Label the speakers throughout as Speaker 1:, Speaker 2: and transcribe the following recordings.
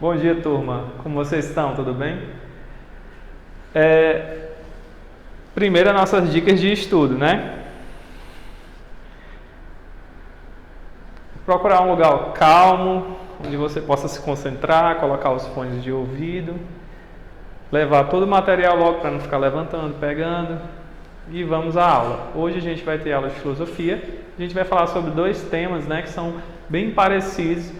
Speaker 1: Bom dia, turma. Como vocês estão? Tudo bem? Primeiro, as nossas dicas de estudo, né? Procurar um lugar calmo, onde você possa se concentrar, colocar os fones de ouvido, levar todo o material logo para não ficar levantando, pegando, e vamos à aula. Hoje a gente vai ter aula de filosofia. A gente vai falar sobre dois temas, né, que são bem parecidos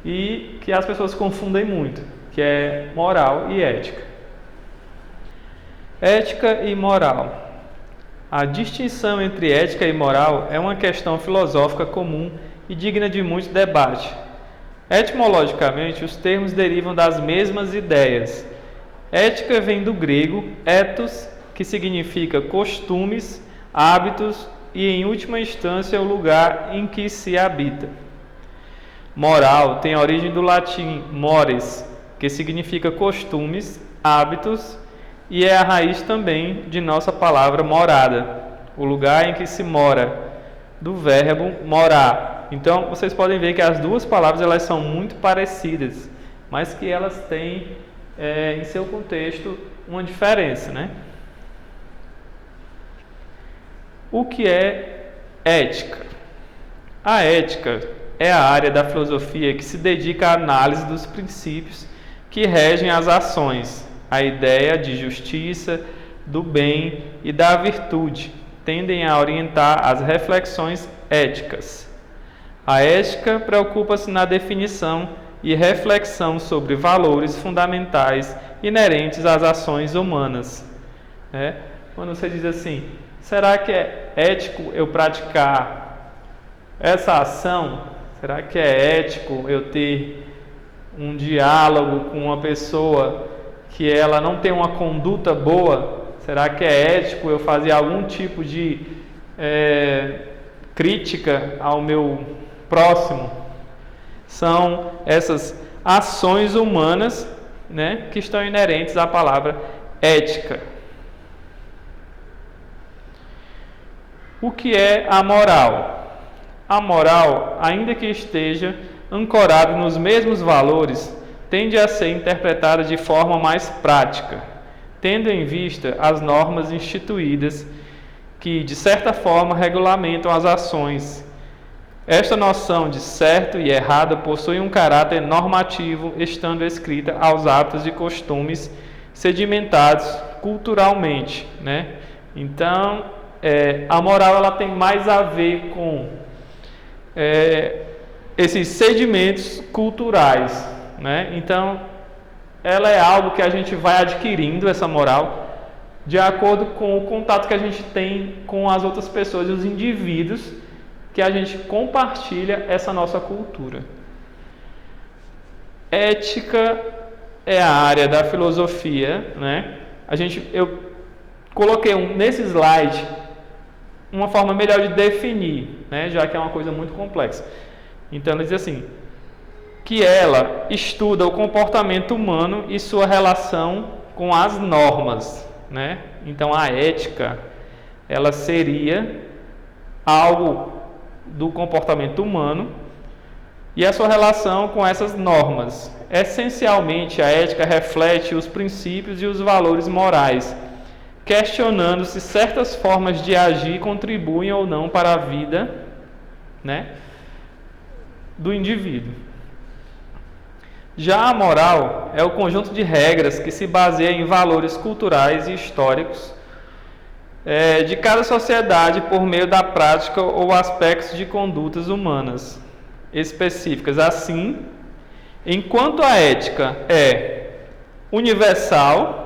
Speaker 1: e que as pessoas confundem muito, que é moral e ética. Ética e moral. A distinção entre ética e moral é uma questão filosófica comum e digna de muito debate. Etimologicamente, os termos derivam das mesmas ideias. Ética vem do grego ethos, que significa costumes, hábitos e, em última instância, o lugar em que se habita. Moral tem a origem do latim mores, que significa costumes, hábitos, e é a raiz também de nossa palavra morada, o lugar em que se mora, do verbo morar. Então, vocês podem ver que as duas palavras elas são muito parecidas, mas que elas têm, em seu contexto, uma diferença, né? O que é ética? A ética é a área da filosofia que se dedica à análise dos princípios que regem as ações. A ideia de justiça, do bem e da virtude tendem a orientar as reflexões éticas. A ética preocupa-se na definição e reflexão sobre valores fundamentais inerentes às ações humanas. Quando você diz assim, será que é ético eu praticar essa ação? Será que é ético eu ter um diálogo com uma pessoa que ela não tem uma conduta boa? Será que é ético eu fazer algum tipo de crítica ao meu próximo? São essas ações humanas, né, que estão inerentes à palavra ética. O que é a moral? A moral, ainda que esteja ancorada nos mesmos valores, tende a ser interpretada de forma mais prática, tendo em vista as normas instituídas que, de certa forma, regulamentam as ações. Esta noção de certo e errado possui um caráter normativo, estando escrita aos hábitos e costumes sedimentados culturalmente, né? Então, a moral ela tem mais a ver com esses sedimentos culturais, né? Então, ela é algo que a gente vai adquirindo, essa moral, de acordo com o contato que a gente tem com as outras pessoas e os indivíduos que a gente compartilha essa nossa cultura. Ética é a área da filosofia, né? Eu coloquei nesse slide uma forma melhor de definir, né? Já que é uma coisa muito complexa. Então, ele diz assim, que ela estuda o comportamento humano e sua relação com as normas, né? Então, a ética, ela seria algo do comportamento humano e a sua relação com essas normas. Essencialmente, a ética reflete os princípios e os valores morais, questionando se certas formas de agir contribuem ou não para a vida, né, do indivíduo. Já a moral é o conjunto de regras que se baseia em valores culturais e históricos de cada sociedade por meio da prática ou aspectos de condutas humanas específicas. Assim, enquanto a ética é universal,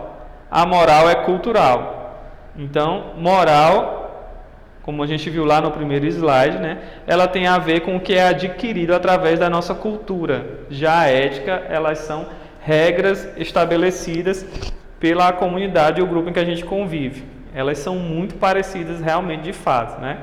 Speaker 1: a moral é cultural. Então, moral, como a gente viu lá no primeiro slide, né, ela tem a ver com o que é adquirido através da nossa cultura. Já a ética, elas são regras estabelecidas pela comunidade ou grupo em que a gente convive. Elas são muito parecidas realmente de fato, né?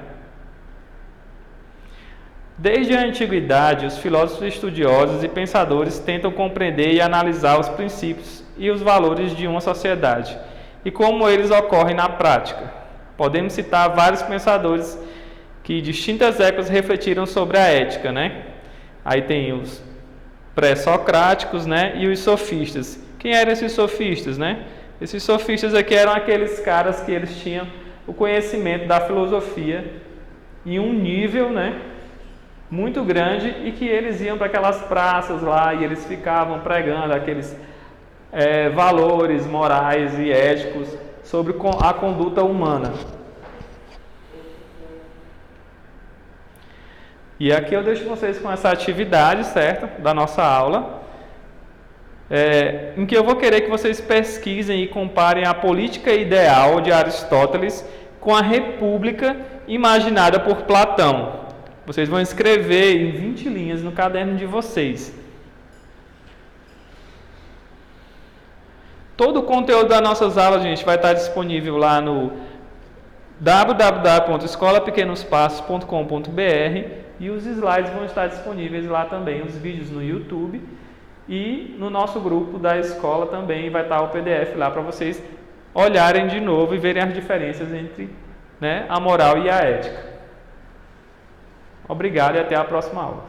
Speaker 1: Desde a antiguidade, os filósofos estudiosos e pensadores tentam compreender e analisar os princípios e os valores de uma sociedade e como eles ocorrem na prática. Podemos citar vários pensadores que, em distintas épocas, refletiram sobre a ética, né? Aí tem os pré-socráticos, né, e os sofistas. Quem eram esses sofistas, né? Esses sofistas aqui eram aqueles caras que eles tinham o conhecimento da filosofia em um nível, né, muito grande, e que eles iam para aquelas praças lá e eles ficavam pregando aqueles valores morais e éticos sobre a conduta humana. E aqui eu deixo vocês com essa atividade, certo? Da nossa aula, em que eu vou querer que vocês pesquisem e comparem a política ideal de Aristóteles com a república imaginada por Platão. Vocês vão escrever em 20 linhas no caderno de vocês. Todo o conteúdo das nossas aulas, gente, vai estar disponível lá no www.escolapequenospassos.com.br e os slides vão estar disponíveis lá também, os vídeos no YouTube, e no nosso grupo da escola também vai estar o PDF lá para vocês olharem de novo e verem as diferenças entre, né, a moral e a ética. Obrigado e até a próxima aula.